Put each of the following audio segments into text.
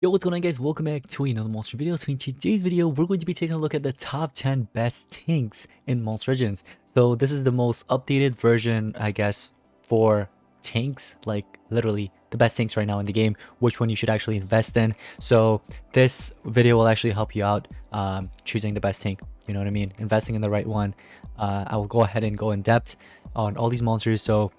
Yo, what's going on, guys? Welcome back to another monster video. So in today's video, we're going to be taking a look at the top 10 best tanks in Monster Legends. So this is the most updated version, I guess, for tanks, like literally the best tanks right now in the game, which one you should actually invest in. So this video will actually help you out choosing the best tank, you know what I mean? Investing in the right one. I will go ahead and go in depth on all these monsters. So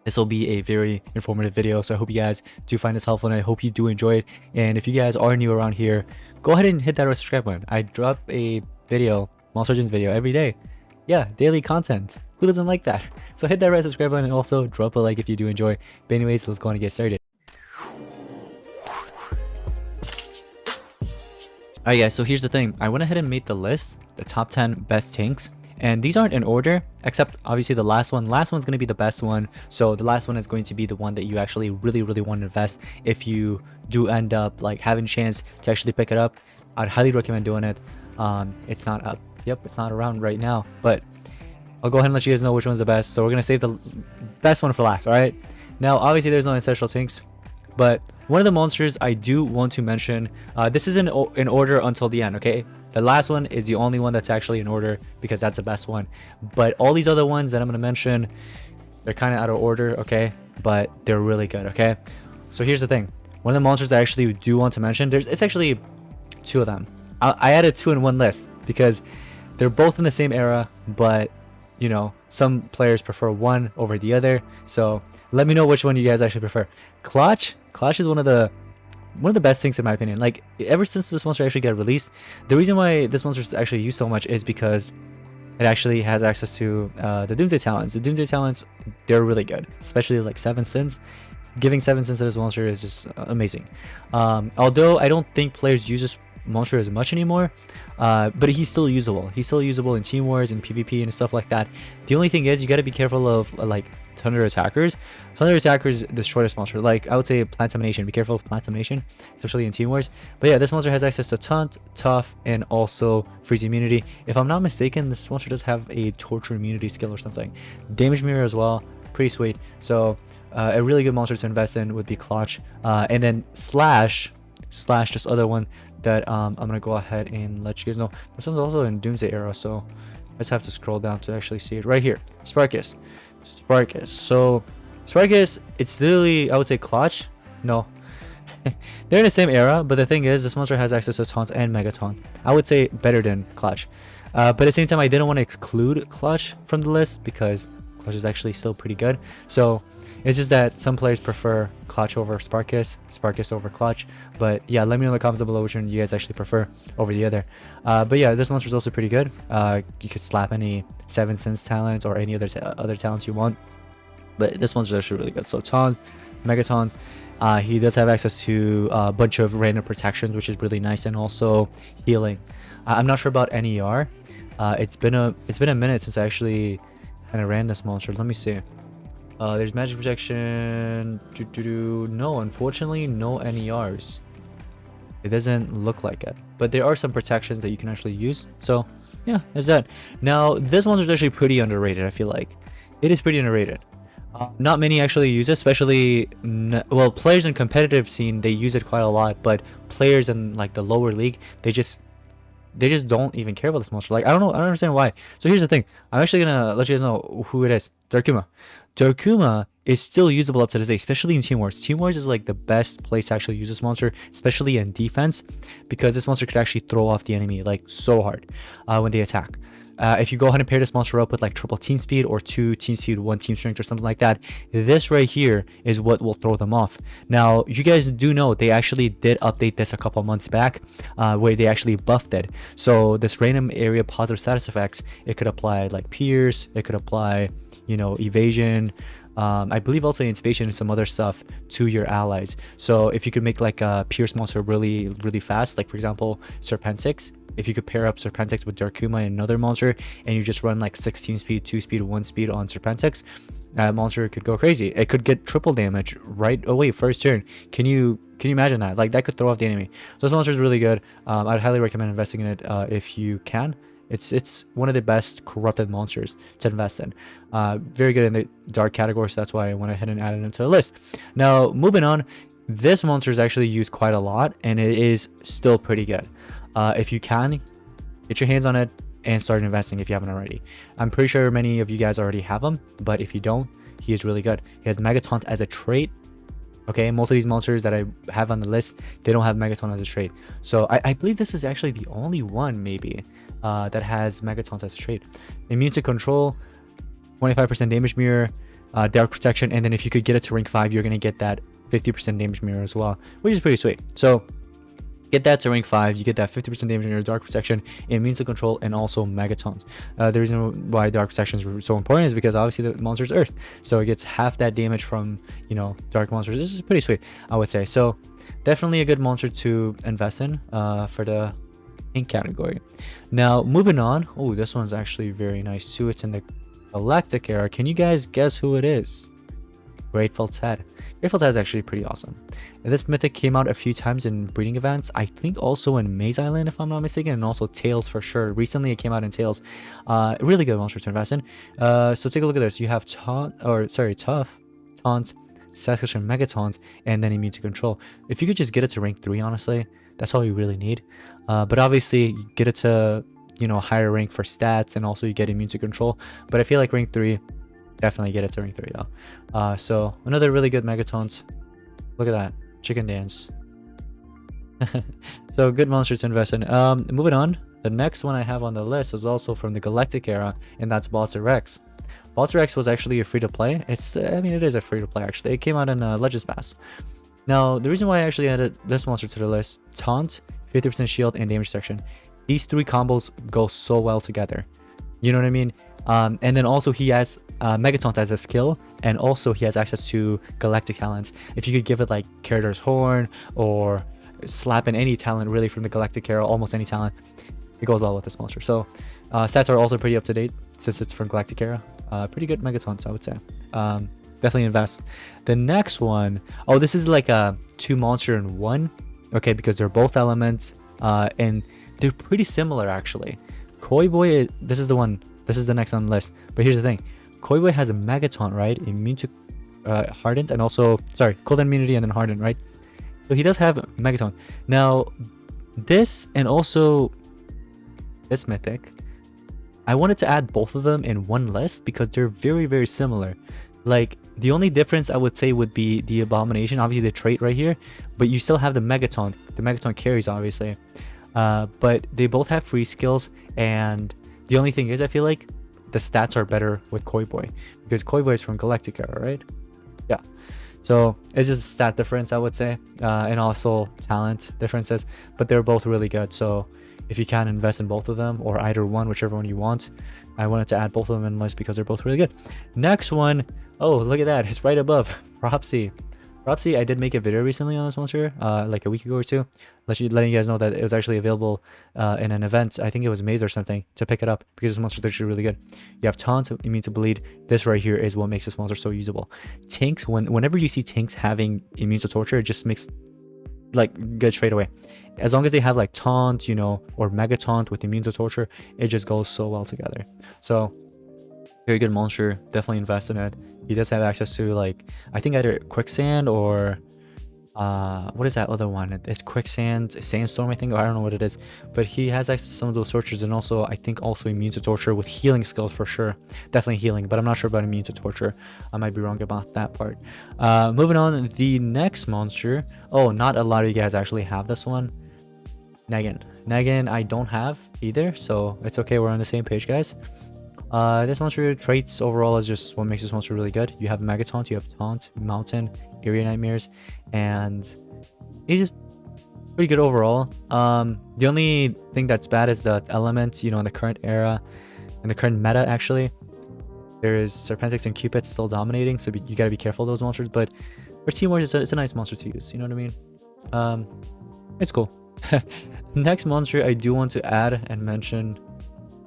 this will be a very informative video, so I hope you guys do find this helpful and I hope you do enjoy it. And if you guys are new around here, go ahead and hit that subscribe button. I drop a video, Monster Legends video every day. Yeah, daily content. Who doesn't like that? So hit that red subscribe button and also drop a like if you do enjoy. But anyways, let's go on and get started. Alright guys, so here's the thing. I went ahead and made the list, the top 10 best tanks. And these aren't in order, except obviously the last one. Last one's going to be the best one. So the last one is going to be the one that you actually really want to invest. If you do end up like having a chance to actually pick it up, I'd highly recommend doing it. It's not up. Yep, it's not around right now. But I'll go ahead and let you guys know which one's the best. So we're going to save the best one for last, alright? Now, obviously there's no ancestral tanks. But one of the monsters I do want to mention, this is in order until the end, okay? The last one is the only one that's actually in order because that's the best one. But all these other ones that I'm going to mention, they're kind of out of order, okay? But they're really good, okay? So here's the thing. One of the monsters I actually do want to mention, it's actually two of them. I added two in one list because they're both in the same era, but, you know, some players prefer one over the other. So let me know which one you guys actually prefer. Clutch is one of the best things in my opinion. Like, ever since this monster actually got released, the reason why this monster is actually used so much is because it actually has access to the Doomsday talents. The Doomsday talents, they're really good, especially like 7 sins. Giving 7 sins to this monster is just amazing. Although I don't think players use this monster as much anymore, but he's still usable. He's still usable in team wars and PvP and stuff like that. The only thing is you got to be careful of like Thunder attackers. Thunder attackers destroy this monster. Like, I would say plant domination. Be careful of plant domination, especially in team wars. But yeah, this monster has access to taunt, tough, and also freeze immunity. If I'm not mistaken, this monster does have a torture immunity skill or something. Damage mirror as well. Pretty sweet. So a really good monster to invest in would be Clutch. And then Slash, this other one that I'm gonna go ahead and let you guys know. This one's also in Doomsday era, so I just have to scroll down to actually see it right here. Spartacus. So Spartacus, it's literally, I would say Clutch. No, they're in the same era, but the thing is, this monster has access to taunt and Megaton. I would say better than Clutch, but at the same time, I didn't want to exclude Clutch from the list because Clutch is actually still pretty good. So it's just that some players prefer Clutch over Spartacus over Clutch. But yeah, let me know in the comments below which one you guys actually prefer over the other. But yeah, this monster is also pretty good. You could slap any 7 Sins talents or any other talents you want. But this monster is actually really good. So Taunt, Megaton, he does have access to a bunch of random protections, which is really nice, and also healing. I'm not sure about NER. It's been a minute since I actually kind of ran this monster. Let me see. There's magic protection. No, unfortunately, no NERs. It doesn't look like it, but there are some protections that you can actually use. So yeah, there's that. Now this monster is actually pretty underrated. I feel like it is pretty underrated. Not many actually use it, especially well, players in competitive scene, they use it quite a lot, but players in like the lower league, they just don't even care about this monster. Like, I don't understand why. So here's the thing. I'm actually gonna let you guys know who it is. Darkuma is still usable up to this day, especially in Team Wars. Team Wars is like the best place to actually use this monster, especially in defense, because this monster could actually throw off the enemy like so hard when they attack. If you go ahead and pair this monster up with like triple team speed or 2 team speed, 1 team strength or something like that, this right here is what will throw them off. Now, you guys do know they actually did update this a couple months back, where they actually buffed it. So this random area positive status effects, it could apply like Pierce, it could apply, you know, evasion, I believe also anticipation and some other stuff to your allies. So if you could make like a Pierce monster really fast, like for example Serpentix, if you could pair up Serpentix with Darkuma and another monster and you just run like 16 speed, 2 speed, 1 speed on Serpentix, that monster could go crazy. It could get triple damage right away first turn. Can you imagine that? Like, that could throw off the enemy. So this monster is really good. I'd highly recommend investing in it if you can. It's one of the best corrupted monsters to invest in. Very good in the dark category, so that's why I went ahead and added it into the list. Now, moving on, This monster is actually used quite a lot, and it is still pretty good. If you can, get your hands on it and start investing if you haven't already. I'm pretty sure many of you guys already have him, but if you don't, he is really good. He has Megaton as a trait. Okay, most of these monsters that I have on the list, they don't have Megaton as a trait. So I believe this is actually the only one, maybe, that has Megaton as a trait. Immune to control, 25% damage mirror, dark protection, and then if you could get it to rank 5, you're going to get that 50% damage mirror as well, which is pretty sweet. So get that to rank 5, you get that 50% damage mirror, dark protection, immune to control, and also Megatons. The reason why dark protection is so important is because obviously the monster's earth, so it gets half that damage from, you know, dark monsters. This is pretty sweet, I would say. So definitely a good monster to invest in for the ink category. Now moving on. Oh, this one's actually very nice too. It's in the Galactic era. Can you guys guess who it is? Grateful Ted. Grateful Ted is actually pretty awesome. And this mythic came out a few times in breeding events. I think also in Maze Island, if I'm not mistaken, and also Tails for sure. Recently, it came out in Tails. Really good monster to invest in. So take a look at this. You have Tough, Taunt, Spartacus and Megaton, and then Immune to Control. If you could just get it to rank 3, honestly, that's all you really need. But obviously, you get it to, you know, higher rank for stats, and also you get Immune to Control. But I feel like rank 3, definitely get it to rank 3 though. So another really good Megatons. Look at that. Chicken dance. So good monster to invest in. Moving on. The next one I have on the list is also from the Galactic era, and that's Balzer Rex. Balzer Rex was actually a free-to-play. I mean, it is a free-to-play actually. It came out in Legends Pass. Now, the reason why I actually added this monster to the list, Taunt, 50% shield, and damage section. These 3 combos go so well together. You know what I mean? And then also he has Megaton as a skill, and also he has access to Galactic talents. If you could give it like Curator's Horn or slap in any talent really from the Galactic era, almost any talent, it goes well with this monster. So stats are also pretty up to date since it's from Galactic era. Pretty good Megatons, I would say. Definitely invest. The next one, oh, this is like a 2 monster in 1. Okay, because they're both elements, and they're pretty similar actually. Koiboy, this is the one. This is the next on the list. But here's the thing. Koiboy has a Megaton, right? Immune to hardened, and also, sorry, cold immunity and then hardened, right? So he does have Megaton. Now, this and also this mythic, I wanted to add both of them in one list because they're very, very similar. Like, the only difference I would say would be the Abomination, obviously the trait right here, but you still have the Megaton. The Megaton carries, obviously. But they both have free skills, and the only thing is, I feel like the stats are better with Koiboy because Koiboy is from Galactic era, right? Yeah. So it's just a stat difference, I would say, and also talent differences, but they're both really good. So if you can invest in both of them or either one, whichever one you want, I wanted to add both of them in the list because they're both really good. Next one, oh, look at that. It's right above Propsy. Propsy, I did make a video recently on this monster, like a week ago or 2, letting you guys know that it was actually available in an event. I think it was Maze or something, to pick it up because this monster is actually really good. You have Taunt, Immune to Bleed. This right here is what makes this monster so usable. Tanks, whenever you see tanks having Immune to Torture, it just makes like good straight away. As long as they have like Taunt, you know, or Mega Taunt with Immune to Torture, it just goes so well together. So very good monster, definitely invest in it. He does have access to, like, I think either quicksand or what is that other one? It's quicksand, sandstorm, I think, or I don't know what it is, but he has access to some of those tortures, and also I think also immune to torture with healing skills for sure. Definitely healing, but I'm not sure about immune to torture. I might be wrong about that part. Moving on, the next monster. Oh, not a lot of you guys actually have this one. Negan I don't have either, so it's okay, we're on the same page, guys. This monster traits overall is just what makes this monster really good. You have Megaton, you have Taunt, Mountain, Eerie Nightmares, and he's just pretty good overall. The only thing that's bad is the element, you know, in the current era, in the current meta actually. There is Serpentix and Cupids still dominating, so you gotta be careful of those monsters, but for Team Wars, it's a nice monster to use, you know what I mean? It's cool. Next monster I do want to add and mention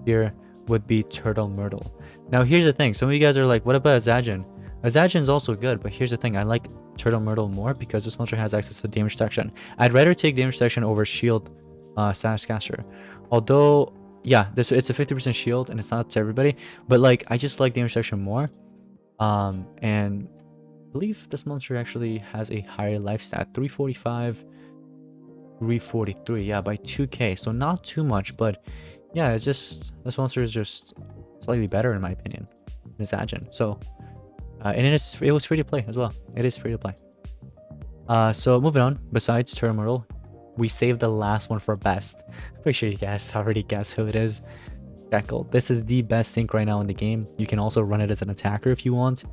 here would be Turtle Myrtle. Now here's the thing, some of you guys are like, what about Azajan? Azajan's also good, but here's the thing, I like Turtle Myrtle more because this monster has access to damage section. I'd rather take damage section over shield status caster. Although, yeah, it's a 50% shield and it's not to everybody, but like I just like damage section more. And believe this monster actually has a higher life stat, 345, 343, yeah, by 2k, so not too much, but yeah, it's just, this monster is just slightly better in my opinion than Zajan. So, and it was free to play as well. It is free to play. So moving on, besides Myrtle, we saved the last one for best. I'm pretty sure you guys already guessed who it is. Jekyll. This is the best tank right now in the game. You can also run it as an attacker if you want.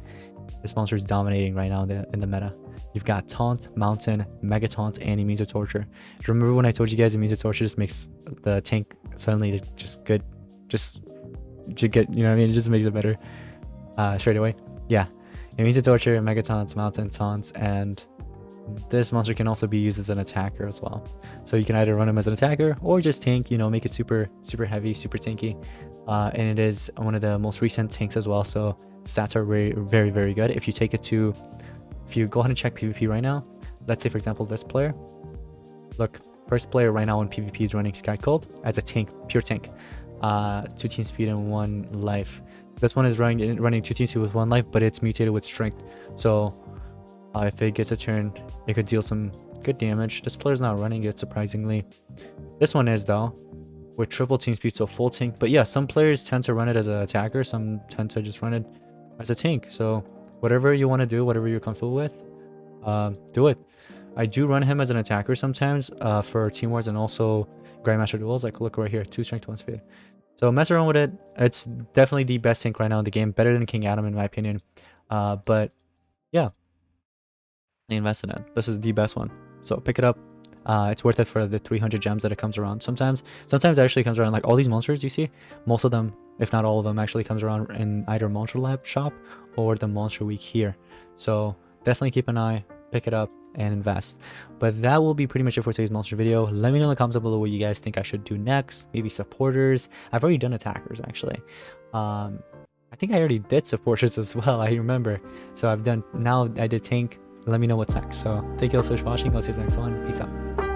This monster is dominating right now in the meta. You've got Taunt, Mountain, Mega Taunt, and Immune to Torture. Remember when I told you guys Immune to Torture just makes the tank suddenly just good, just to get, you know what I mean? It just makes it better straight away. Yeah, Immune to Torture, Mega Taunts, Mountain Taunts, and this monster can also be used as an attacker as well. So you can either run him as an attacker or just tank, you know, make it super heavy, super tanky. And it is one of the most recent tanks as well, so stats are very good. If you go ahead and check PvP right now, let's say for example this player, look, first player right now in PvP is running Sky Cold as a tank, pure tank, 2 team speed and 1 life. This one is running 2 team speed with 1 life, but it's mutated with strength, so if it gets a turn, it could deal some good damage. This player's not running it, surprisingly. This one is, though, with triple team speed, so full tank. But yeah, some players tend to run it as an attacker, some tend to just run it as a tank. So whatever you want to do, whatever you're comfortable with, do it. I do run him as an attacker sometimes for Team Wars and also Grandmaster duels. Like, look right here, 2 strength, 1 speed. So mess around with it. It's definitely the best tank right now in the game, better than King Adam in my opinion. But yeah, invest in it. This is the best one, so pick it up. It's worth it for the 300 gems that it comes around. Sometimes it actually comes around, like all these monsters you see, most of them, if not all of them, actually comes around in either Monster Lab shop or the Monster Week here. So definitely keep an eye, pick it up, and invest. But that will be pretty much it for today's monster video. Let me know in the comments below what you guys think I should do next. Maybe supporters. I've already done attackers actually. I think I already did supporters as well, I remember. So I've done, now I did tank. Let me know what's next. So thank you all so much for watching. I'll see you in the next one. Peace out.